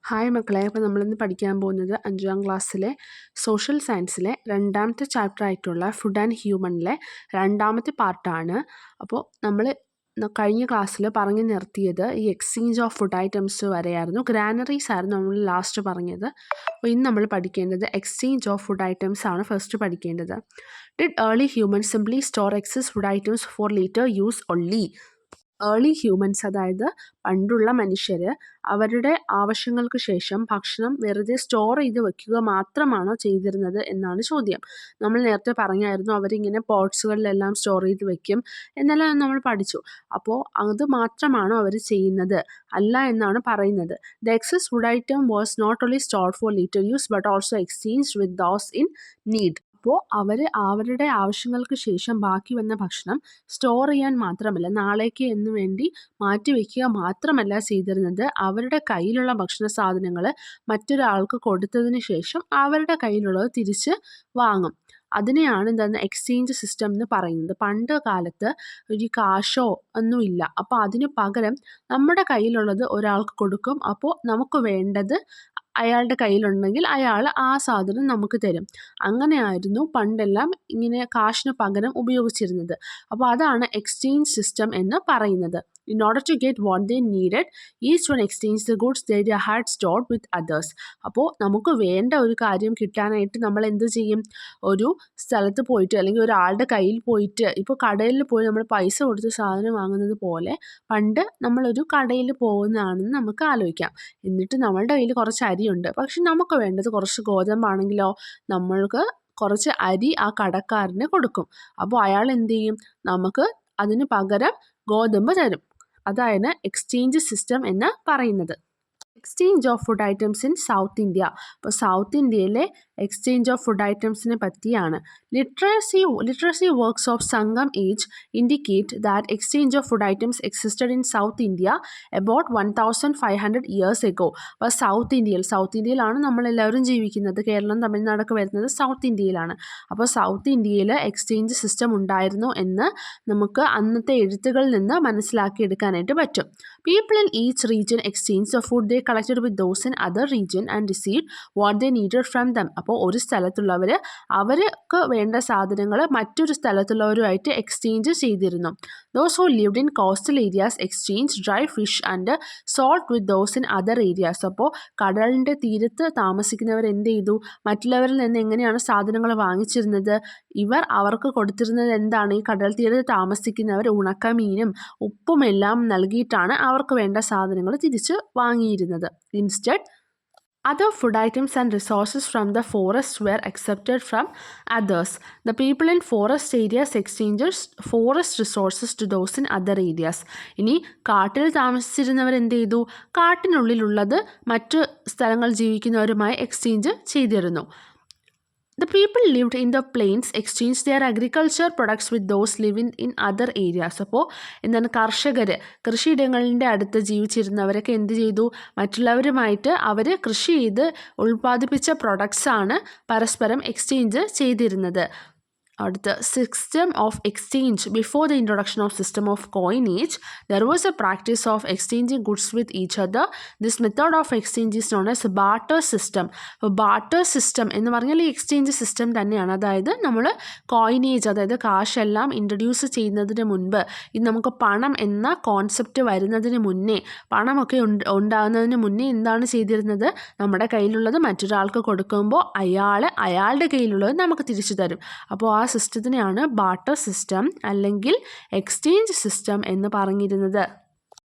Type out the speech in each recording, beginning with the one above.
Hi മക്കളെ, അപ്പോൾ നമ്മളിന്ന് പഠിക്കാൻ പോകുന്നത് 5ാം ക്ലാസ്സിലെ സോഷ്യൽ സയൻസിലെ 2ാമത്തെ ചാപ്റ്റർ ആയിട്ടുള്ള ഫുഡ് ആൻഡ് ഹ്യൂമനിലെ 2ാമത്തെ പാർട്ടാണ്. അപ്പോൾ നമ്മൾ കഴിഞ്ഞ ക്ലാസ്സിൽ പറഞ്ഞു നിർത്തിയത് ഈ എക്സ്ചേഞ്ച് ഓഫ് ഫുഡ് ഐറ്റംസ് വരെയായിരുന്നു. ഗ്രാനറീസ് ആയിരുന്നു നമ്മൾ ലാസ്റ്റ് പറഞ്ഞത്. അപ്പോൾ ഇന്ന് നമ്മൾ പഠിക്കേണ്ടത് എക്സ്ചേഞ്ച് ഓഫ് ഫുഡ് ഐറ്റംസ് ആണ് ഫസ്റ്റ് പഠിക്കേണ്ടത്. Did early humans simply store excess food items for later use only? Early humans, അതായത് പണ്ടുള്ള മനുഷ്യർ, അവരുടെ ആവശ്യങ്ങൾക്ക് ശേഷം ഭക്ഷണം വെറുതെ സ്റ്റോർ ചെയ്ത് വെക്കുക മാത്രമാണോ ചെയ്തിരുന്നത് എന്നാണ് ചോദ്യം. നമ്മൾ നേരത്തെ പറഞ്ഞായിരുന്നു അവരിങ്ങനെ പോട്ട്സുകളിലെല്ലാം സ്റ്റോർ ചെയ്ത് വെക്കും എന്നെല്ലാം നമ്മൾ പഠിച്ചു. അപ്പോൾ അത് മാത്രമാണോ അവർ ചെയ്യുന്നത്? അല്ല എന്നാണ് പറയുന്നത്. The excess food item was not only stored for later use but also exchanged with those in need. അപ്പോൾ അവർ അവരുടെ ആവശ്യങ്ങൾക്ക് ശേഷം ബാക്കി വന്ന ഭക്ഷണം സ്റ്റോർ ചെയ്യാൻ മാത്രമല്ല, നാളേക്ക് എന്ന് വേണ്ടി മാറ്റിവെക്കുക മാത്രമല്ല ചെയ്തിരുന്നത്, അവരുടെ കയ്യിലുള്ള ഭക്ഷണ സാധനങ്ങൾ മറ്റൊരാൾക്ക് കൊടുത്തതിന് ശേഷം അവരുടെ കയ്യിലുള്ളത് തിരിച്ച് വാങ്ങും. അതിനെയാണ് എന്താണ് എക്സ്ചേഞ്ച് സിസ്റ്റം എന്ന് പറയുന്നത്. പണ്ട് കാലത്ത് ഒരു കാശോ ഒന്നുമില്ല. അപ്പോൾ അതിന് പകരം നമ്മുടെ കയ്യിലുള്ളത് ഒരാൾക്ക് കൊടുക്കും. അപ്പോൾ നമുക്ക് വേണ്ടത് അയാളുടെ കയ്യിലുണ്ടെങ്കിൽ അയാൾ ആ സാധനം നമുക്ക് തരും. അങ്ങനെയായിരുന്നു പണ്ടെല്ലാം ഇങ്ങനെ കാശിന് പകരം ഉപയോഗിച്ചിരുന്നത്. അപ്പോൾ അതാണ് എക്സ്ചേഞ്ച് സിസ്റ്റം എന്ന് പറയുന്നത്. In order to get what they needed, each one exchanged the goods they had stored with others. അപ്പോൾ നമുക്ക് വേണ്ട ഒരു കാര്യം കിട്ടാനായിട്ട് നമ്മൾ എന്ത് ചെയ്യും? ഒരു സ്ഥലത്ത് പോയിട്ട് അല്ലെങ്കിൽ ഒരാളുടെ കയ്യിൽ പോയിട്ട്, ഇപ്പോൾ കടയിൽ പോയി നമ്മൾ പൈസ കൊടുത്ത് സാധനം വാങ്ങുന്നത് പോലെ പണ്ട് നമ്മളൊരു കടയിൽ പോകുന്നതാണെന്ന് നമുക്ക് ആലോചിക്കാം. എന്നിട്ട് നമ്മളുടെ കയ്യിൽ കുറച്ച് അരിയുണ്ട്, പക്ഷെ നമുക്ക് വേണ്ടത് കുറച്ച് ഗോതമ്പാണെങ്കിലോ, നമ്മൾക്ക് കുറച്ച് അരി ആ കടക്കാരന് കൊടുക്കും. അപ്പോൾ അയാൾ എന്ത് ചെയ്യും? നമുക്ക് അതിന് പകരം ഗോതമ്പ് തരും. അതാണ് എക്സ്ചേഞ്ച് സിസ്റ്റം എന്ന് പറയുന്നത്. Exchange of food items in south India. അപ്പോൾ സൗത്ത് ഇന്ത്യയിലെ എക്സ്ചേഞ്ച് ഓഫ് ഫുഡ് ഐറ്റംസിനെ പറ്റിയാണ്. Literacy works of Sangam age indicate that exchange of food items existed in south India about 1500 years ago. അപ്പോൾ south ഇന്ത്യയിലാണ് നമ്മളെല്ലാവരും ജീവിക്കുന്നത്. കേരളം, തമിഴ്നാടൊക്കെ വരുന്നത് സൗത്ത് ഇന്ത്യയിലാണ്. അപ്പോൾ സൗത്ത് ഇന്ത്യയിൽ എക്സ്ചേഞ്ച് സിസ്റ്റം ഉണ്ടായിരുന്നു എന്ന് നമുക്ക് അന്നത്തെ എഴുത്തുകളിൽ നിന്ന് മനസ്സിലാക്കിയെടുക്കാനായിട്ട് പറ്റും. People in each region exchanged the food they collected with those in other region and received what they needed from them. അപ്പോൾ ഒരു സ്ഥലത്തുള്ളവർ അവർക്ക് വേണ്ട സാധനങ്ങൾ മറ്റൊരു സ്ഥലത്തുള്ളവരുമായിട്ട് എക്സ്ചേഞ്ച് ചെയ്തിരുന്നു. Those who lived in coastal areas exchanged dry fish and salt with those in other areas. അപ്പോൾ കടലിൻ്റെ തീരത്ത് താമസിക്കുന്നവർ എന്ത് ചെയ്തു? മറ്റുള്ളവരിൽ നിന്ന് എങ്ങനെയാണ് സാധനങ്ങൾ വാങ്ങിച്ചിരുന്നത്? അവർക്ക് കൊടുത്തിരുന്നത് എന്താണ്? ഈ കടൽ തീരത്ത് താമസിക്കുന്നവർ ഉണക്കമീനും ഉപ്പുമെല്ലാം നൽകിയിട്ടാണ് അവർക്ക് വേണ്ട സാധനങ്ങൾ തിരിച്ച് വാങ്ങിയിരുന്നത്. Instead other food items and resources from the forest were accepted from others. The people in forest areas exchanged forest resources to those in other areas. ഇനി കാട്ടിൽ താമസിച്ചിരുന്നവർ എന്ത് ചെയ്തു? കാട്ടിനുള്ളിലുള്ളത് മറ്റു സ്ഥലങ്ങളിൽ ജീവിക്കുന്നവരുമായി എക്സ്ചേഞ്ച് ചെയ്തിരുന്നു. The people lived in the plains exchanged their agriculture products with those living in other areas. അപ്പോൾ എന്താണ്, കർഷകർ കൃഷിയിടങ്ങളിൻ്റെ അടുത്ത് ജീവിച്ചിരുന്നവരൊക്കെ എന്ത് ചെയ്തു? മറ്റുള്ളവരുമായിട്ട് അവർ കൃഷി ചെയ്ത് ഉൽപ്പാദിപ്പിച്ച പ്രൊഡക്ട്സാണ് പരസ്പരം എക്സ്ചേഞ്ച് ചെയ്തിരുന്നത്. അടുത്ത system of exchange. Before the introduction of system of coinage there was A practice of exchanging goods with each other. This method of exchange is known as barter system. അപ്പോൾ ബാർട്ടർ സിസ്റ്റം എന്ന് പറഞ്ഞാൽ ഈ exchange system തന്നെയാണ്. അതായത് നമ്മൾ coinage, അതായത് കാശെല്ലാം introduce ചെയ്യുന്നതിന് മുൻപ്, ഇത് നമുക്ക് പണം എന്ന കോൺസെപ്റ്റ് വരുന്നതിന് മുന്നേ, പണമൊക്കെ ഉണ്ടാകുന്നതിന് മുന്നേ എന്താണ് ചെയ്തിരുന്നത്? നമ്മുടെ കയ്യിലുള്ളത് മറ്റൊരാൾക്ക് കൊടുക്കുമ്പോൾ അയാളുടെ കയ്യിലുള്ളത് നമുക്ക് തിരിച്ചു തരും. അപ്പോൾ ആ സിസ്റ്റത്തിനെയാണ് ബാർട്ടർ സിസ്റ്റം അല്ലെങ്കിൽ എക്സ്ചേഞ്ച് സിസ്റ്റം എന്ന് പറഞ്ഞിരുന്നത്.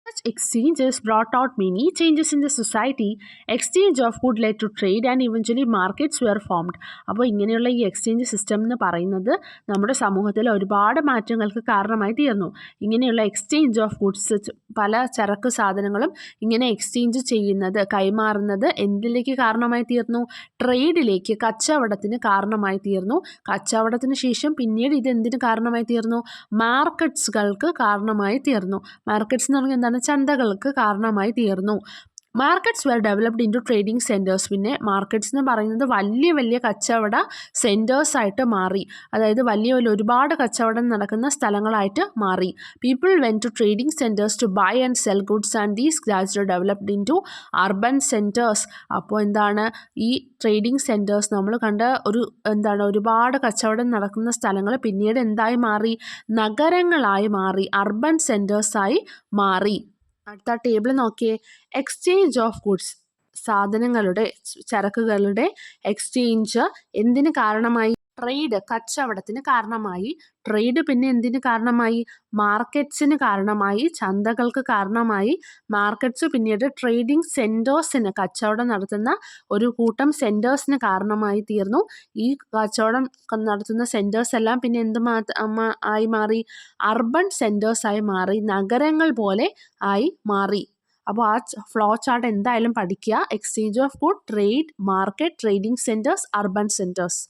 Such exchanges brought out many changes in the society. Exchange of food led to trade and eventually markets were formed. അപ്പോൾ ഇങ്ങനെയുള്ള ഈ എക്സ്ചേഞ്ച് സിസ്റ്റം എന്ന് പറയുന്നത് നമ്മുടെ സമൂഹത്തിൽ ഒരുപാട് മാറ്റങ്ങൾക്ക് കാരണമായി തീർന്നു. ഇങ്ങനെയുള്ള എക്സ്ചേഞ്ച് ഓഫ് ഗുഡ്സ്, പല ചരക്ക് സാധനങ്ങളും ഇങ്ങനെ എക്സ്ചേഞ്ച് ചെയ്യുന്നത്, കൈമാറുന്നത് എന്തിലേക്ക് കാരണമായി തീർന്നു? ട്രേഡിലേക്ക്, കച്ചവടത്തിന് കാരണമായി തീർന്നു. കച്ചവടത്തിന് ശേഷം പിന്നീട് ഇത് എന്തിന് കാരണമായി തീർന്നു? മാർക്കറ്റ്സുകൾക്ക് കാരണമായി തീർന്നു. മാർക്കറ്റ്സ് എന്ന് പറഞ്ഞാൽ എന്താണ്? ചന്തകൾക്ക് കാരണമായി തീർന്നു. Markets were developed in to trading centres. പിന്നെ മാർക്കറ്റ്സ് എന്ന് പറയുന്നത് വലിയ വലിയ കച്ചവട സെൻറ്റേഴ്സായിട്ട് മാറി. അതായത് വലിയ വലിയ ഒരുപാട് കച്ചവടം നടക്കുന്ന സ്ഥലങ്ങളായിട്ട് മാറി. People went to trading centres to buy and sell goods and these gradually developed in to urban centres. അപ്പോൾ എന്താണ് ഈ ട്രേഡിംഗ് സെൻറ്റേഴ്സ് നമ്മൾ കണ്ട ഒരുപാട് കച്ചവടം നടക്കുന്ന സ്ഥലങ്ങൾ പിന്നീട് എന്തായി മാറി? നഗരങ്ങളായി മാറി, അർബൻ സെൻറ്റേഴ്സായി മാറി. അടുത്ത ടേബിൾ നോക്കിയേ. എക്സ്ചേഞ്ച് ഓഫ് ഗുഡ്സ്, സാധനങ്ങളുടെ ചരക്കുകളുടെ എക്സ്ചേഞ്ച് എന്തിന് കാരണമായി? ട്രേഡ്, കച്ചവടത്തിന് കാരണമായി. ട്രേഡ് പിന്നെ എന്തിന് കാരണമായി? മാർക്കറ്റ്സിന് കാരണമായി, ചന്തകൾക്ക് കാരണമായി. മാർക്കറ്റ്സ് പിന്നീട് ട്രേഡിംഗ് സെൻറ്റേഴ്സിന്, കച്ചവടം നടത്തുന്ന ഒരു കൂട്ടം സെൻറ്റേഴ്സിന് കാരണമായി തീർന്നു. ഈ കച്ചവടം നടത്തുന്ന സെൻറ്റേഴ്സ് എല്ലാം പിന്നെ ആയി മാറി? അർബൻ സെൻറ്റേഴ്സായി മാറി, നഗരങ്ങൾ പോലെ ആയി മാറി. അപ്പോൾ ആ ഫ്ലോ ചാർട്ട് എന്തായാലും പഠിക്കുക. Exchange of good, trade, market, trading centres, urban centres.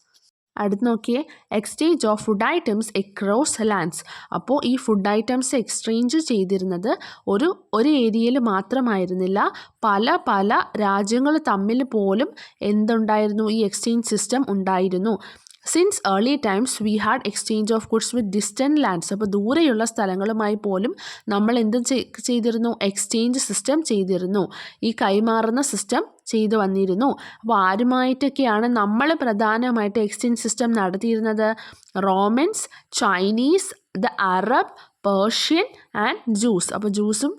അടുത്ത് നോക്കിയേ. Exchange of food items across lands. അപ്പോൾ ഈ ഫുഡ് ഐറ്റംസ് എക്സ്ചേഞ്ച് ചെയ്തിരുന്നത് ഒരു ഏരിയയിൽ മാത്രമായിരുന്നില്ല, പല പല രാജ്യങ്ങൾ തമ്മിൽ പോലും എന്തുണ്ടായിരുന്നു? ഈ എക്സ്ചേഞ്ച് സിസ്റ്റം ഉണ്ടായിരുന്നു. Since early times we had exchange of goods with distant lands. അപ്പോൾ ദൂരെയുള്ള സ്ഥലങ്ങളുമായി പോലും നമ്മൾ എന്ത് ചെയ്തിരുന്നു? എക്സ്ചേഞ്ച് സിസ്റ്റം ചെയ്തിരുന്നു. ഈ കൈമാറുന്ന സിസ്റ്റം ചെയ്തു വന്നിരുന്നു. അപ്പോൾ ആരുമായിട്ടൊക്കെയാണ് നമ്മൾ പ്രധാനമായിട്ട് എക്സ്ചേഞ്ച് സിസ്റ്റം നടത്തിയിരുന്നത്? Romans, Chinese, the Arab, Persian and Jews. അപ്പോൾ ജൂസും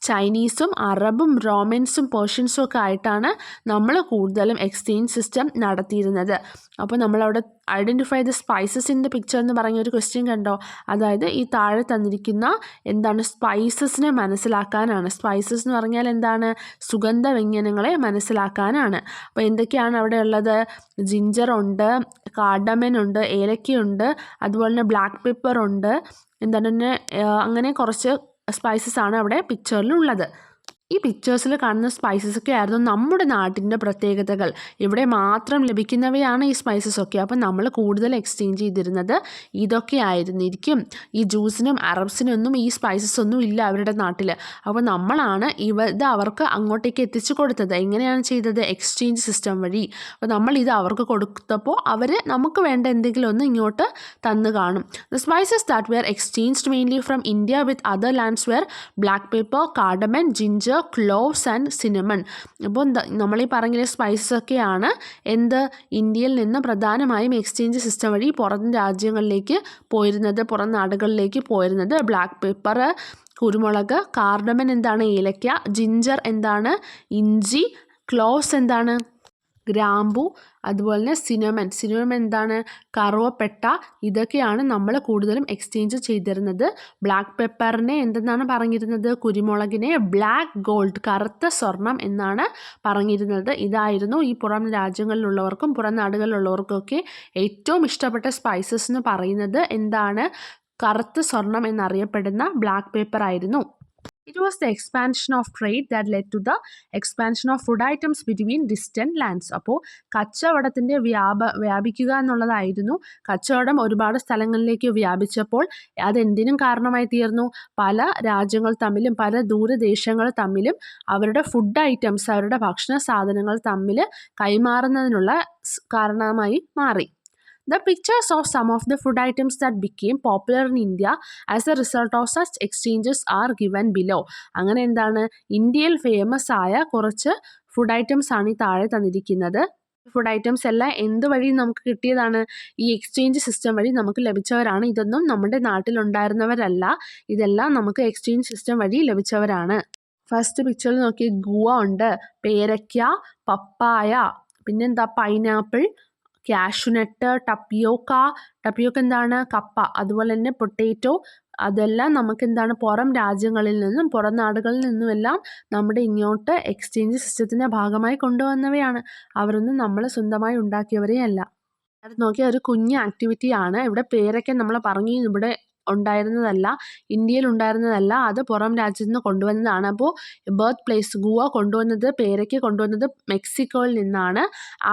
ചൈനീസും അറബും റോമൻസും പേർഷ്യൻസും ഒക്കെ ആയിട്ടാണ് നമ്മൾ കൂടുതലും എക്സ്ചേഞ്ച് സിസ്റ്റം നടത്തിയിരുന്നത്. അപ്പോൾ നമ്മളവിടെ identify the spices in the picture എന്ന് പറഞ്ഞൊരു ക്വസ്റ്റ്യൻ കണ്ടോ? അതായത് ഈ താഴെ തന്നിരിക്കുന്ന സ്പൈസസിനെ മനസ്സിലാക്കാനാണ്. സ്പൈസസ് എന്ന് പറഞ്ഞാൽ എന്താണ്? സുഗന്ധവ്യഞ്ജനങ്ങളെ മനസ്സിലാക്കാനാണ്. അപ്പോൾ എന്തൊക്കെയാണ് അവിടെ ഉള്ളത്? ജിഞ്ചറുണ്ട്, കാർഡമൻ ഉണ്ട്, ഏലക്കയുണ്ട്, അതുപോലെ തന്നെ ബ്ലാക്ക് പെപ്പർ ഉണ്ട്, അങ്ങനെ കുറച്ച് സ്പൈസസ് ആണ് അവിടെ പിക്ചറിലുള്ളത്. ഈ പിക്ചേഴ്സിൽ കാണുന്ന സ്പൈസസ് ഒക്കെ ആയിരുന്നു നമ്മുടെ നാട്ടിൻ്റെ പ്രത്യേകതകൾ. ഇവിടെ മാത്രം ലഭിക്കുന്നവയാണ് ഈ സ്പൈസസ് ഒക്കെ. അപ്പം നമ്മൾ കൂടുതൽ എക്സ്ചേഞ്ച് ചെയ്തിരുന്നത് ഇതൊക്കെ ആയിരുന്നിരിക്കും. ഈ ജൂസിനും അറബ്സിനും ഒന്നും ഈ സ്പൈസസ് ഒന്നും ഇല്ല അവരുടെ നാട്ടിൽ. അപ്പോൾ നമ്മളാണ് ഇത് അവർക്ക് അങ്ങോട്ടേക്ക് എത്തിച്ചു കൊടുത്തത്. എങ്ങനെയാണ് ചെയ്തത്? എക്സ്ചേഞ്ച് സിസ്റ്റം വഴി. അപ്പോൾ നമ്മൾ ഇത് അവർക്ക് കൊടുത്തപ്പോൾ അവർ നമുക്ക് വേണ്ട എന്തെങ്കിലും ഒന്ന് ഇങ്ങോട്ട് തന്നു കാണും. The spices that were exchanged mainly from India with other lands were black pepper, cardamom, ginger, cloves and cinnamon. അപ്പോൾ നമ്മൾ ഈ പറഞ്ഞ സ്പൈസസ് ഒക്കെയാണ് ഇന്ത്യയിൽ നിന്ന് പ്രധാനമായും എക്സ്ചേഞ്ച് സിസ്റ്റം വഴി പുറം രാജ്യങ്ങളിലേക്ക് പോയിരുന്നത്, പുറം നാടുകളിലേക്ക് പോയിരുന്നത്. ബ്ലാക്ക് പെപ്പർ കുരുമുളക്, കാർഡമൻ ഏലക്ക, ജിഞ്ചർ ഇഞ്ചി, ക്ലോവ്സ് ഗ്രാമ്പു, അതുപോലെ തന്നെ സിനമൺ കറുവപ്പട്ട. ഇതൊക്കെയാണ് നമ്മൾ കൂടുതലും എക്സ്ചേഞ്ച് ചെയ്തിരുന്നത്. ബ്ലാക്ക് പെപ്പറിനെ എന്തെന്നാണ് പറഞ്ഞിരുന്നത്? കുരുമുളകിനെ ബ്ലാക്ക് ഗോൾഡ്, കറുത്ത സ്വർണം എന്നാണ് പറഞ്ഞിരുന്നത്. ഇതായിരുന്നു ഈ പുറം രാജ്യങ്ങളിലുള്ളവർക്കും പുറം നാടുകളിലുള്ളവർക്കൊക്കെ ഏറ്റവും ഇഷ്ടപ്പെട്ട സ്പൈസസ് എന്ന് പറയുന്നത്. കറുത്ത സ്വർണം എന്നറിയപ്പെടുന്ന ബ്ലാക്ക് പേപ്പർ ആയിരുന്നു. It was the expansion of trade that led to the expansion of food items between distant lands. അപ്പോൾ കച്ചവടത്തിൻ്റെ വ്യാപിക്കുക എന്നുള്ളതായിരുന്നു. കച്ചവടം ഒരുപാട് സ്ഥലങ്ങളിലേക്ക് വ്യാപിച്ചപ്പോൾ അതെന്തിനും കാരണമായി തീർന്നു? പല രാജ്യങ്ങൾ തമ്മിലും പല ദൂരദേശങ്ങൾ തമ്മിലും അവരുടെ ഫുഡ് ഐറ്റംസ്, അവരുടെ ഭക്ഷണ സാധനങ്ങൾ തമ്മിൽ കൈമാറുന്നതിനുള്ള കാരണമായി മാറി. The pictures of some of the food items that became popular in India as a result of such exchanges are given below. അങ്ങനെ ഇന്ത്യയിൽ ഫേമസ് ആയ കുറച്ച് ഫുഡ് ഐറ്റംസ് ആണ് ഈ താഴെ തന്നിരിക്കുന്നത്. ഫുഡ് ഐറ്റംസ് എല്ലാം എന്ത് വഴി നമുക്ക് കിട്ടിയതാണ്? ഈ എക്സ്ചേഞ്ച് സിസ്റ്റം വഴി നമുക്ക് ലഭിച്ചവരാണ്. ഇതൊന്നും നമ്മുടെ നാട്ടിലുണ്ടായിരുന്നവരല്ല, ഇതെല്ലാം നമുക്ക് എക്സ്ചേഞ്ച് സിസ്റ്റം വഴി ലഭിച്ചവരാണ്. ഫസ്റ്റ് പിക്ചറിൽ നോക്കി, ഗുവ ഉണ്ട്, പേരയ്ക്ക, പപ്പായ, പിന്നെന്താ പൈനാപ്പിൾ, കാഷ്യൂനട്ട്, ടപ്പിയോക്ക കപ്പ, അതുപോലെ തന്നെ പൊട്ടേറ്റോ. അതെല്ലാം നമുക്ക് പുറം രാജ്യങ്ങളിൽ നിന്നും പുറം നാടുകളിൽ നിന്നുമെല്ലാം നമ്മുടെ ഇങ്ങോട്ട് എക്സ്ചേഞ്ച് സിസ്റ്റത്തിൻ്റെ ഭാഗമായി കൊണ്ടുവന്നവയാണ്. അവരൊന്നും നമ്മൾ സ്വന്തമായി ഉണ്ടാക്കിയവരേ അല്ല. അത് നോക്കിയാൽ ഒരു കുഞ്ഞ് ആക്ടിവിറ്റിയാണ്. ഇവിടെ പേരൊക്കെ നമ്മൾ പറഞ്ഞു, ഇവിടെ ഉണ്ടായിരുന്നതല്ല, ഇന്ത്യയിൽ ഉണ്ടായിരുന്നതല്ല, അത് പുറം രാജ്യത്ത് നിന്ന് കൊണ്ടുവന്നതാണ്. അപ്പോൾ ബർത്ത് പ്ലേസ് ഗുവ കൊണ്ടുവന്നത്, പേരയ്ക്ക് കൊണ്ടുവന്നത് മെക്സിക്കോയിൽ നിന്നാണ്.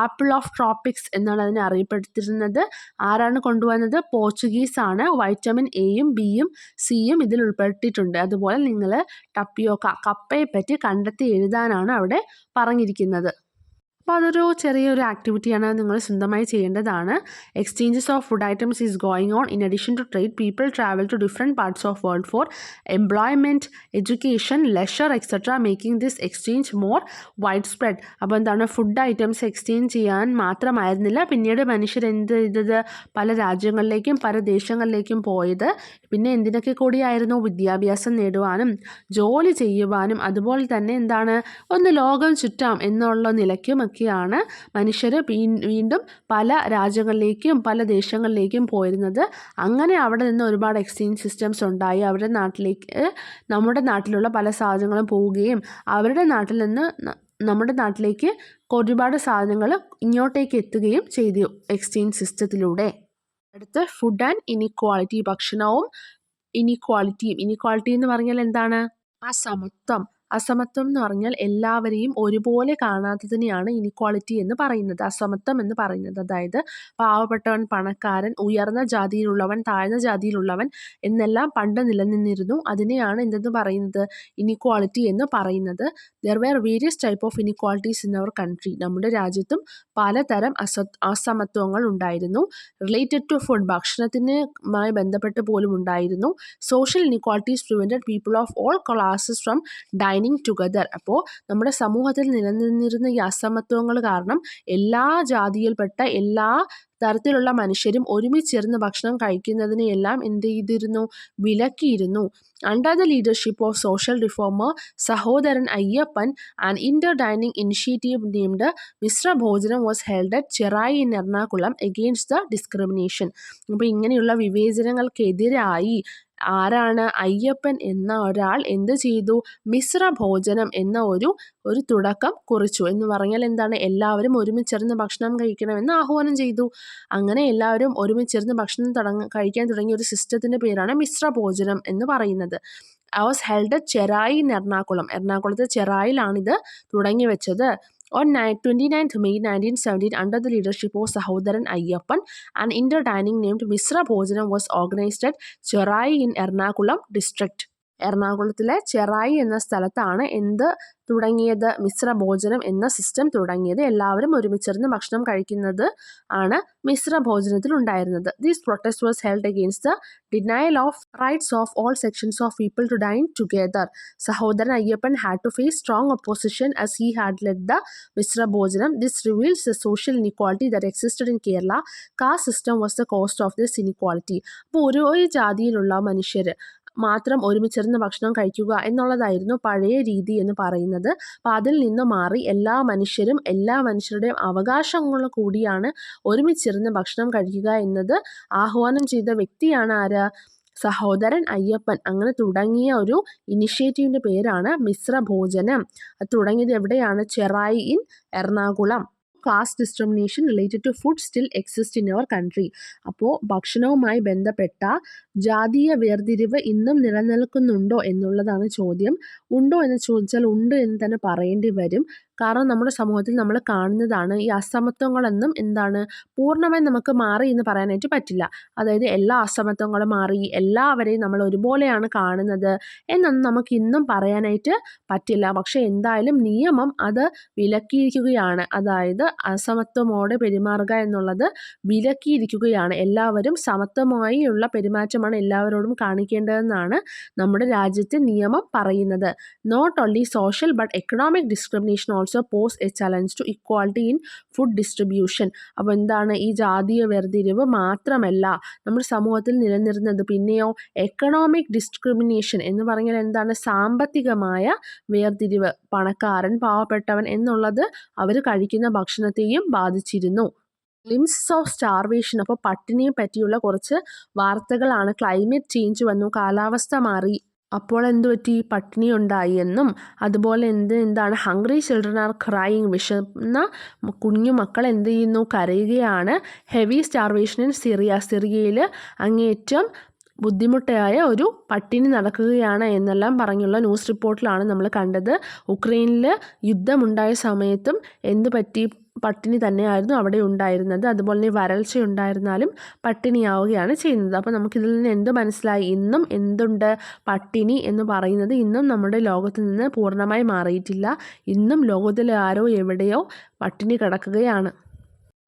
ആപ്പിൾ ഓഫ് ട്രോപ്പിക്സ് എന്നാണ് അതിനെ അറിയപ്പെട്ടിരുന്നത്. ആരാണ് കൊണ്ടുവന്നത്? പോർച്ചുഗീസ് ആണ്. വൈറ്റമിൻ എയും ബിയും സിയും ഇതിൽ ഉൾപ്പെട്ടിട്ടുണ്ട്. അതുപോലെ നിങ്ങൾ ടപ്പിയോക്ക, കപ്പയെ പറ്റി കണ്ടെത്തി എഴുതാനാണ് അവിടെ പറഞ്ഞിരിക്കുന്നത്. അപ്പോൾ അതൊരു ചെറിയൊരു ആക്ടിവിറ്റിയാണ്, നിങ്ങൾ സ്വന്തമായി ചെയ്യേണ്ടതാണ്. Exchanges of food items is going on. In addition to trade, people travel to different parts of world for employment, education, leisure etcetera, making this exchange more wide spread. അപ്പോൾ എന്താണ്, ഫുഡ് ഐറ്റംസ് എക്സ്ചേഞ്ച് ചെയ്യാൻ മാത്രമായിരുന്നില്ല, പിന്നീട് മനുഷ്യർ എന്ത് ചെയ്തത്, പല രാജ്യങ്ങളിലേക്കും പല ദേശങ്ങളിലേക്കും പോയത്. പിന്നെ എന്തിനൊക്കെ കൂടിയായിരുന്നു, വിദ്യാഭ്യാസം നേടുവാനും ജോലി ചെയ്യുവാനും അതുപോലെ തന്നെ എന്താണ്, ഒന്ന് ലോകം ചുറ്റാം എന്നുള്ള നിലയ്ക്കും ഒക്കെയാണ് മനുഷ്യർ വീണ്ടും പല രാജ്യങ്ങളിലേക്കും പല ദേശങ്ങളിലേക്കും പോയിരുന്നത്. അങ്ങനെ അവിടെ നിന്ന് ഒരുപാട് എക്സ്ചേഞ്ച് സിസ്റ്റംസ് ഉണ്ടായി. അവരുടെ നാട്ടിലേക്ക് നമ്മുടെ നാട്ടിലുള്ള പല സാധനങ്ങളും പോവുകയും അവരുടെ നാട്ടിൽ നിന്ന് നമ്മുടെ നാട്ടിലേക്ക് ഒരുപാട് സാധനങ്ങൾ ഇങ്ങോട്ടേക്ക് എത്തുകയും ചെയ്തു എക്സ്ചേഞ്ച് സിസ്റ്റത്തിലൂടെ. അടുത്ത് ഫുഡ് ആൻഡ് ഇനിക്വാളിറ്റി, ഭക്ഷണവും ഇനിക്വാളിറ്റിയും. ഇനിക്വാളിറ്റി എന്ന് പറഞ്ഞാൽ എന്താണ്, അസമത്വം. അസമത്വം എന്ന് പറഞ്ഞാൽ എല്ലാവരെയും ഒരുപോലെ കാണാത്തതിനെയാണ് ഇനിക്വാളിറ്റി എന്ന് പറയുന്നത്, അസമത്വം എന്ന് പറയുന്നത്. അതായത് പാവപ്പെട്ടവൻ പണക്കാരൻ, ഉയർന്ന ജാതിയിലുള്ളവൻ താഴ്ന്ന ജാതിയിലുള്ളവൻ എന്നെല്ലാം പണ്ട് നിലനിന്നിരുന്നു. അതിനെയാണ് എന്തെന്ന് പറയുന്നത്, ഇനിക്വാളിറ്റി എന്ന് പറയുന്നത്. There were various type of inequalities in our country. നമ്മുടെ രാജ്യത്തും പലതരം അസമത്വങ്ങൾ ഉണ്ടായിരുന്നു. റിലേറ്റഡ് ടു ഫുഡ്, ഭക്ഷണത്തിനുമായി ബന്ധപ്പെട്ട് പോലും ഉണ്ടായിരുന്നു. Social inequalities prevented people of all classes from dining together. അപ്പോൾ നമ്മുടെ സമൂഹത്തിൽ നിലനിന്നിരുന്ന ഈ അസമത്വങ്ങൾ കാരണം എല്ലാ ജാതിയിൽപ്പെട്ട എല്ലാ തരത്തിലുള്ള മനുഷ്യരും ഒരുമിച്ചിരുന്ന് ഭക്ഷണം കഴിക്കുന്നതിനെയെല്ലാം എന്ത് ചെയ്തിരുന്നു, വിലക്കിയിരുന്നു. Under the leadership of social reformer Sahodaran Ayyappan, an inter dining initiative named Misra Bhojanam was held at Cherai in Ernakulam against the discrimination. അപ്പോൾ ഇങ്ങനെയുള്ള വിവേചനങ്ങൾക്കെതിരായി ആരാണ്, അയ്യപ്പൻ എന്ന ഒരാൾ എന്ത് ചെയ്തു, മിശ്ര ഭോജനം എന്ന ഒരു തുടക്കം കുറിച്ചു. എന്ന് പറഞ്ഞാൽ എന്താണ്, എല്ലാവരും ഒരുമിച്ചിരുന്ന് ഭക്ഷണം കഴിക്കണമെന്ന് ആഹ്വാനം ചെയ്തു. അങ്ങനെ എല്ലാവരും ഒരുമിച്ചിരുന്ന് ഭക്ഷണം കഴിക്കാൻ തുടങ്ങിയ ഒരു സിസ്റ്റത്തിൻ്റെ പേരാണ് മിശ്ര ഭോജനം എന്ന് പറയുന്നത്. Was held at Cherai in Ernakulam. എറണാകുളത്തെ ചെറായിലാണിത് തുടങ്ങി വെച്ചത്. On 29th May 1917, under the leadership of Sahodaran Ayyappan, an inter-dining named Misra Bhojanam was organized at Cherai in Ernakulam district. എറണാകുളത്തിലെ Cherai എന്ന സ്ഥലത്താണ് എന്ത് തുടങ്ങിയത്, മിശ്ര ഭോജനം എന്ന സിസ്റ്റം തുടങ്ങിയത്. എല്ലാവരും ഒരുമിച്ചിരുന്ന് ഭക്ഷണം കഴിക്കുന്നത് ആണ് മിശ്ര ഭോജനത്തിൽ ഉണ്ടായിരുന്നത്. This protest was held against the denial of rights of all sections of people to dine together. Sahodaran Ayyappan had to face strong opposition as he had led the Misra Bhojanam. This reveals the social inequality that existed in Kerala. Caste system was the cause of this inequality. അപ്പോൾ ഓരോ ജാതിയിലുള്ള മനുഷ്യർ മാത്രം ഒരുമിച്ചിരുന്ന് ഭക്ഷണം കഴിക്കുക എന്നുള്ളതായിരുന്നു പഴയ രീതി എന്ന് പറയുന്നത്. അപ്പോൾ അതിൽ നിന്ന് മാറി എല്ലാ മനുഷ്യരും എല്ലാ മനുഷ്യരുടെയും അവകാശങ്ങൾ കൂടിയാണ് ഒരുമിച്ചിരുന്ന് ഭക്ഷണം കഴിക്കുക എന്നത് ആഹ്വാനം ചെയ്ത വ്യക്തിയാണ് ആര്, സഹോദരൻ അയ്യപ്പൻ. അങ്ങനെ തുടങ്ങിയ ഒരു ഇനിഷ്യേറ്റീവിൻ്റെ പേരാണ് മിശ്ര ഭോജനം. അത് തുടങ്ങിയത് എവിടെയാണ്, Cherai in Ernakulam. Caste discrimination related to food still exist in our country. അപ്പോൾ ഭക്ഷണവുമായി ബന്ധപ്പെട്ട ജാതീയ വേർതിരിവ് ഇന്നും നിലനിൽക്കുന്നുണ്ടോ എന്നുള്ളതാണ് ചോദ്യം. ഉണ്ടോ എന്ന് ചോദിച്ചാൽ ഉണ്ട് എന്ന് തന്നെ പറയേണ്ടി വരും. കാരണം നമ്മുടെ സമൂഹത്തിൽ നമ്മൾ കാണുന്നതാണ് ഈ അസമത്വങ്ങളെന്നും എന്താണ് പൂർണ്ണമായും നമുക്ക് മാറി എന്ന് പറയാനായിട്ട് പറ്റില്ല. അതായത് എല്ലാ അസമത്വങ്ങളും മാറി, എല്ലാവരെയും നമ്മൾ ഒരുപോലെയാണ് കാണുന്നത് എന്നൊന്നും നമുക്ക് ഇന്നും പറയാനായിട്ട് പറ്റില്ല. പക്ഷെ എന്തായാലും നിയമം അത് വിലക്കിയിരിക്കുകയാണ്. അതായത് അസമത്വമോടെ പെരുമാറുക എന്നുള്ളത് വിലക്കിയിരിക്കുകയാണ്. എല്ലാവരും സമത്വമായുള്ള പെരുമാറ്റമാണ് എല്ലാവരോടും കാണിക്കേണ്ടതെന്നാണ് നമ്മുടെ രാജ്യത്തെ നിയമം പറയുന്നത്. Not only social but economic discrimination also pose a challenge to equality in food distribution. അപ്പോൾ എന്താണ്, ഈ ജാതീയ വേർതിരിവ് മാത്രമല്ല നമ്മുടെ സമൂഹത്തിൽ നിലനിർന്നത്, പിന്നെയോ എക്കണോമിക് ഡിസ്ക്രിമിനേഷൻ എന്ന് പറഞ്ഞാൽ എന്താണ്, സാമ്പത്തികമായ വേർതിരിവ്, പണക്കാരൻ പാവപ്പെട്ടവൻ എന്നുള്ളത് അവർ കഴിക്കുന്ന ഭക്ഷണത്തെയും ബാധിച്ചിരുന്നു. Limbs of starvation. അപ്പോൾ പട്ടിണിയെ പറ്റിയുള്ള കുറച്ച് വാർത്തകളാണ്. ക്ലൈമറ്റ് ചേഞ്ച് വന്നു, കാലാവസ്ഥ മാറി, അപ്പോൾ എന്തു പറ്റി, പട്ടിണി ഉണ്ടായി എന്നും അതുപോലെ എന്താണ് ഹംഗ്രി ചിൽഡ്രൻ ആർ ക്രൈയിങ്, വിശന്ന കുഞ്ഞു മക്കൾ എന്ത് ചെയ്യുന്നു, കരയുകയാണ്. Heavy starvation in Syria. സിറിയയിൽ അങ്ങേയറ്റം ബുദ്ധിമുട്ടായ ഒരു പട്ടിണി നടക്കുകയാണ് എന്നെല്ലാം പറഞ്ഞുള്ള ന്യൂസ് റിപ്പോർട്ടിലാണ് നമ്മൾ കണ്ടത്. ഉക്രൈനിൽ യുദ്ധമുണ്ടായ സമയത്തും എന്ത് പറ്റി, പട്ടിണി തന്നെയായിരുന്നു അവിടെ ഉണ്ടായിരുന്നത്. അതുപോലെ തന്നെ വരൾച്ച ഉണ്ടായിരുന്നാലും പട്ടിണിയാവുകയാണ് ചെയ്യുന്നത്. അപ്പോൾ നമുക്കിതിൽ നിന്ന് എന്ത് മനസ്സിലായി? ഇന്നും എന്തുണ്ട്? പട്ടിണി എന്ന് പറയുന്നത് ഇന്നും നമ്മുടെ ലോകത്ത് നിന്ന് പൂർണ്ണമായി മാറിയിട്ടില്ല. ഇന്നും ലോകത്തിലെ ആരോ എവിടെയോ പട്ടിണി കിടക്കുകയാണ്.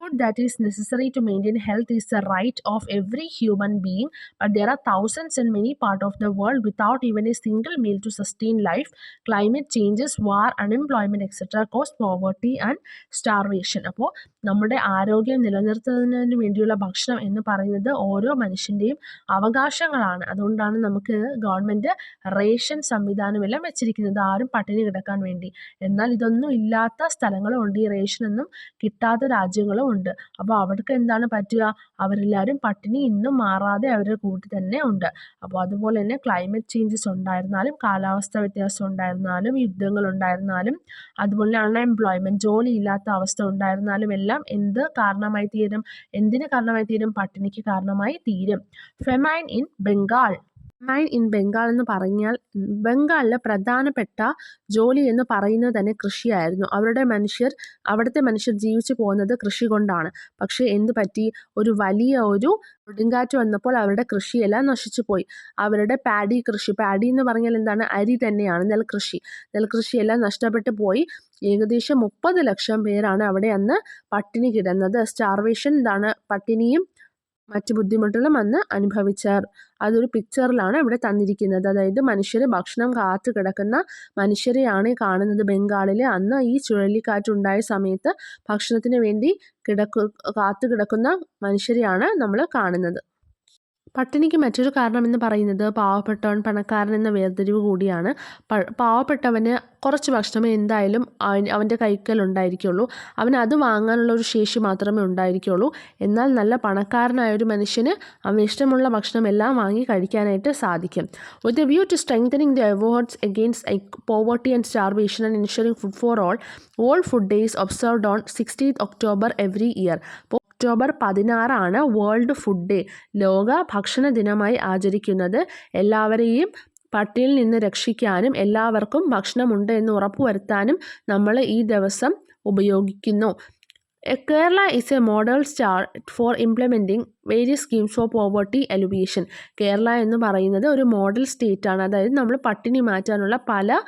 Food that is necessary to maintain health is the right of every human being, but there are thousands in many parts of the world without even a single meal to sustain life. Climate changes, war, unemployment, etc. cause poverty and starvation. അപ്പോൾ നമ്മുടെ ആരോഗ്യം നിലനിർത്തുന്നതിന് വേണ്ടിയുള്ള ഭക്ഷണം എന്ന് പറയുന്നത് ഓരോ മനുഷ്യൻ്റെയും അവകാശങ്ങളാണ്. അതുകൊണ്ടാണ് നമുക്ക് ഗവൺമെൻറ് റേഷൻ സംവിധാനമെല്ലാം വെച്ചിരിക്കുന്നത്, ആരും പട്ടിണി കിടക്കാൻ വേണ്ടി. എന്നാൽ ഇതൊന്നും ഇല്ലാത്ത സ്ഥലങ്ങളും ഉണ്ട്, ഈ റേഷനൊന്നും കിട്ടാത്ത രാജ്യങ്ങളും ഉണ്ട്. അപ്പോൾ അവർക്ക് എന്താണ് പറ്റുക? അവരെല്ലാവരും പട്ടിണി ഇന്നും മാറാതെ അവരുടെ കൂട്ടി തന്നെ ഉണ്ട്. അപ്പോൾ അതുപോലെ തന്നെ ക്ലൈമറ്റ് ചേഞ്ചസ് ഉണ്ടായിരുന്നാലും, കാലാവസ്ഥ വ്യത്യാസം ഉണ്ടായിരുന്നാലും, യുദ്ധങ്ങൾ ഉണ്ടായിരുന്നാലും, അതുപോലെ അൺഎംപ്ലോയ്മെൻറ്റ്, ജോലിയില്ലാത്ത അവസ്ഥ ഉണ്ടായിരുന്നാലും എല്ലാം എന്തിന് കാരണമായി തീരും? പട്ടിണിക്ക് കാരണമായി തീരും. Famine in Bengal. Famine in Bengal എന്ന് പറഞ്ഞാൽ ബംഗാളിലെ പ്രധാനപ്പെട്ട ജോലി എന്ന് പറയുന്നത് തന്നെ കൃഷിയായിരുന്നു. അവിടുത്തെ മനുഷ്യർ ജീവിച്ചു പോകുന്നത് കൃഷി കൊണ്ടാണ്. പക്ഷേ എന്ത് പറ്റി? ഒരു വലിയ കൊടുങ്കാറ്റ് വന്നപ്പോൾ അവരുടെ കൃഷിയെല്ലാം നശിച്ചു പോയി. അവരുടെ പാഡി എന്ന് പറഞ്ഞാൽ എന്താണ്? അരി തന്നെയാണ്, നെൽകൃഷിയെല്ലാം നഷ്ടപ്പെട്ടു പോയി. ഏകദേശം 30 ലക്ഷം പേരാണ് അവിടെ അന്ന് പട്ടിണി കിടന്നത്. സ്റ്റാർവേഷൻ എന്താണ്? പട്ടിണിയും മറ്റു ബുദ്ധിമുട്ടുകളും അന്ന് അനുഭവിച്ചവർ. അതൊരു പിക്ചറിലാണ് ഇവിടെ തന്നിരിക്കുന്നത്. അതായത് ഭക്ഷണം കാത്തു കിടക്കുന്ന മനുഷ്യരെയാണ് കാണുന്നത്. ബംഗാളിൽ അന്ന് ഈ ചുഴലിക്കാറ്റുണ്ടായ സമയത്ത് ഭക്ഷണത്തിന് വേണ്ടി കാത്തു കിടക്കുന്ന മനുഷ്യരെയാണ് നമ്മൾ കാണുന്നത്. പട്ടിണിക്ക് മറ്റൊരു കാരണമെന്ന് പറയുന്നത് പാവപ്പെട്ടവൻ പണക്കാരൻ എന്ന വേർതിരിവ് കൂടിയാണ്. പാവപ്പെട്ടവന് കുറച്ച് ഭക്ഷണമേ എന്തായാലും അവൻ്റെ കൈക്കലുണ്ടായിരിക്കുള്ളൂ. അവന് അത് വാങ്ങാനുള്ള ഒരു ശേഷി മാത്രമേ ഉണ്ടായിരിക്കുള്ളൂ. എന്നാൽ നല്ല പണക്കാരനായ ഒരു മനുഷ്യന് അവന് ഇഷ്ടമുള്ള ഭക്ഷണം എല്ലാം വാങ്ങി കഴിക്കാനായിട്ട് സാധിക്കും. With a view to strengthening the efforts against poverty and starvation and ensuring food for all food days observed on 16th October every year. October 16 world food day, ലോക ഭക്ഷണ ദിനമായി ആചരിക്കുന്നത്. എല്ലാവരെയും പട്ടിണിയിൽ നിന്ന് രക്ഷിക്കാനും എല്ലാവർക്കും ഭക്ഷണമുണ്ട് എന്ന് ഉറപ്പുവരുത്താനും നമ്മൾ ഈ ദിവസം ഉപയോഗിക്കുന്നു. Kerala is A model start four implementing various schemes four poverty elevation. Kerala എന്ന് പറയുന്നത് ഒരു മോഡൽ സ്റ്റേറ്റ് ആണ്. അതായത് നമ്മൾ പട്ടിണി മാറ്റാനുള്ള പല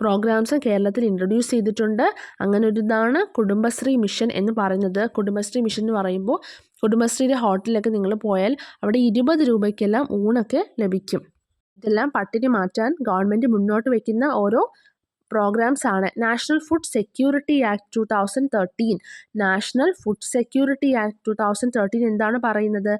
പ്രോഗ്രാംസും കേരളത്തിൽ ഇൻട്രൊഡ്യൂസ് ചെയ്തിട്ടുണ്ട്. അങ്ങനെ ഒരു ഇതാണ് കുടുംബശ്രീ മിഷൻ എന്ന് പറയുന്നത്. കുടുംബശ്രീ മിഷൻ എന്ന് പറയുമ്പോൾ കുടുംബശ്രീയുടെ ഹോട്ടലിലൊക്കെ നിങ്ങൾ പോയാൽ അവിടെ 20 രൂപയ്ക്കെല്ലാം ഊണൊക്കെ ലഭിക്കും. ഇതെല്ലാം പട്ടിണി മാറ്റാൻ ഗവൺമെൻറ് മുന്നോട്ട് വയ്ക്കുന്ന ഓരോ പ്രോഗ്രാംസ് ആണ്. National food security act 2013. National food security act 2013 എന്താണ് പറയുന്നത്?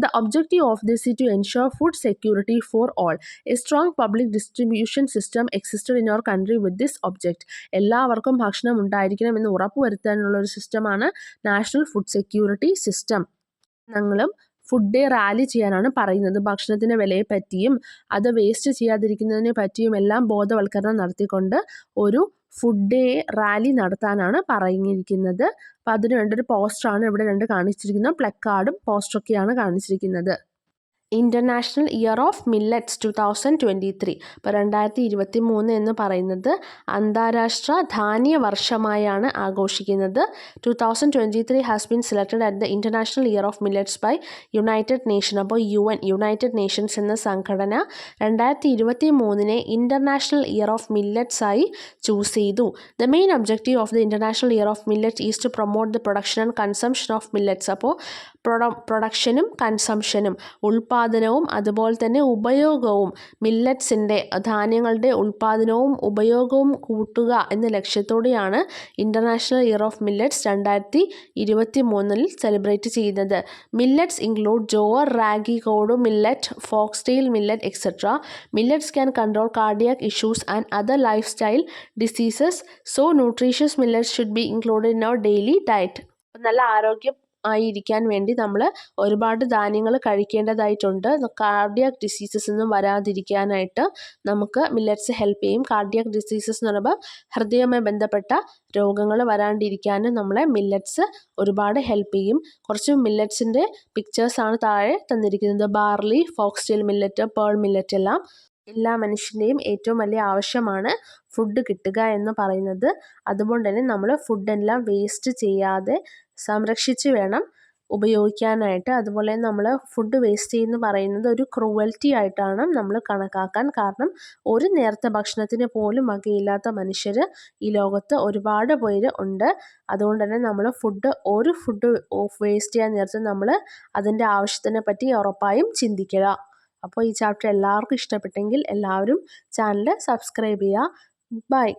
The objective of this is to ensure food security for all. A strong public distribution system existed in our country with this object. എല്ലാവർക്കും ഭക്ഷണം ഉണ്ടായിരിക്കണം എന്ന് ഉറപ്പുവരുത്താനുള്ള ഒരു സിസ്റ്റമാണ് national food security system. ഞങ്ങളും food day rally ചെയ്യാനാണ് പറയുന്നത്. ഭക്ഷണത്തിൻ്റെ വിലയെ പറ്റിയും അത് വേസ്റ്റ് ചെയ്യാതിരിക്കുന്നതിനെ പറ്റിയും എല്ലാം ബോധവൽക്കരണം നടത്തിക്കൊണ്ട് ഒരു ഫുഡ് ഡേ റാലി നടത്താനാണ് പറഞ്ഞിരിക്കുന്നത്. അപ്പോൾ അതിന് വേണ്ടൊരു പോസ്റ്ററാണ് ഇവിടെ കാണിച്ചിരിക്കുന്നത്. പ്ലക്കാർഡും പോസ്റ്ററൊക്കെയാണ് കാണിച്ചിരിക്കുന്നത്. International year of millets 2023. ഇപ്പോൾ 2023 എന്ന് പറയുന്നത് അന്താരാഷ്ട്ര ധാന്യ വർഷമായാണ് ആഘോഷിക്കുന്നത്. 2023 has been selected at the international year of millets by united nation. അപ്പോൾ യുണൈറ്റഡ് നേഷൻസ് എന്ന സംഘടന 2023 ഇൻ്റർനാഷണൽ ഇയർ ഓഫ് മില്ലറ്റ്സ് ആയി ചൂസ് ചെയ്തു. The main objective of the international year of millets is to promote the production and consumption of millets. അപ്പോൾ പ്രൊഡക്ഷനും കൺസംഷനും, ഉൽപ്പാദനവും അതുപോലെ തന്നെ ഉപയോഗവും, മില്ലറ്റ്സിൻ്റെ ധാന്യങ്ങളുടെ ഉൽപ്പാദനവും ഉപയോഗവും കൂട്ടുക എന്ന ലക്ഷ്യത്തോടെയാണ് international year of millets 2023 celebrate ചെയ്യുന്നത്. Millets include jowar, ragi, kodo millet, foxtail millet etcetera. Millets can control cardiac issues and other life style diseases. So nutritious millets should be included in our daily diet. നല്ല ആരോഗ്യം ആയിരിക്കാൻ വേണ്ടി നമ്മൾ ഒരുപാട് ധാന്യങ്ങൾ കഴിക്കേണ്ടതായിട്ടുണ്ട്. Cardiac diseases ഒന്നും വരാതിരിക്കാനായിട്ട് നമുക്ക് മില്ലറ്റ്സ് ഹെൽപ്പ് ചെയ്യും. കാർഡിയാക് ഡിസീസസ് എന്ന് പറയുമ്പോൾ ഹൃദയവുമായി ബന്ധപ്പെട്ട രോഗങ്ങൾ വരാണ്ടിരിക്കാനും നമ്മളെ മില്ലറ്റ്സ് ഒരുപാട് ഹെൽപ്പ് ചെയ്യും. കുറച്ച് മില്ലറ്റ്സിൻ്റെ പിക്ചേഴ്സാണ് താഴെ തന്നിരിക്കുന്നത്. ബാർലി, ഫോക്സ്ടെയിൽ മില്ലറ്റ്, പേൾ മില്ലറ്റ് എല്ലാം എല്ലാ മനുഷ്യൻ്റെയും ഏറ്റവും വലിയ ആവശ്യമാണ് ഫുഡ് കിട്ടുക എന്ന് പറയുന്നത്. അതുകൊണ്ട് തന്നെ നമ്മൾ ഫുഡെല്ലാം വേസ്റ്റ് ചെയ്യാതെ സംരക്ഷിച്ച് വേണം ഉപയോഗിക്കാനായിട്ട്. അതുപോലെ നമ്മൾ ഫുഡ് വേസ്റ്റ് ചെയ്യുമെന്ന് പറയുന്നത് ഒരു ക്രൂവൽറ്റി ആയിട്ടാണ് നമ്മൾ കണക്കാക്കാൻ. കാരണം ഒരു നേരത്തെ ഭക്ഷണത്തിന് പോലും വകയില്ലാത്ത മനുഷ്യർ ഈ ലോകത്ത് ഒരുപാട് പേര് ഉണ്ട്. അതുകൊണ്ട് തന്നെ നമ്മൾ ഒരു ഫുഡ് വേസ്റ്റ് ചെയ്യാൻ നേരത്ത് നമ്മൾ അതിൻ്റെ ആവശ്യത്തിനെ പറ്റി ഉറപ്പായും ചിന്തിക്കുക. അപ്പോൾ ഈ ചാപ്റ്റർ എല്ലാവർക്കും ഇഷ്ടപ്പെട്ടെങ്കിൽ എല്ലാവരും ചാനൽ സബ്സ്ക്രൈബ് ചെയ്യുക. ബൈ.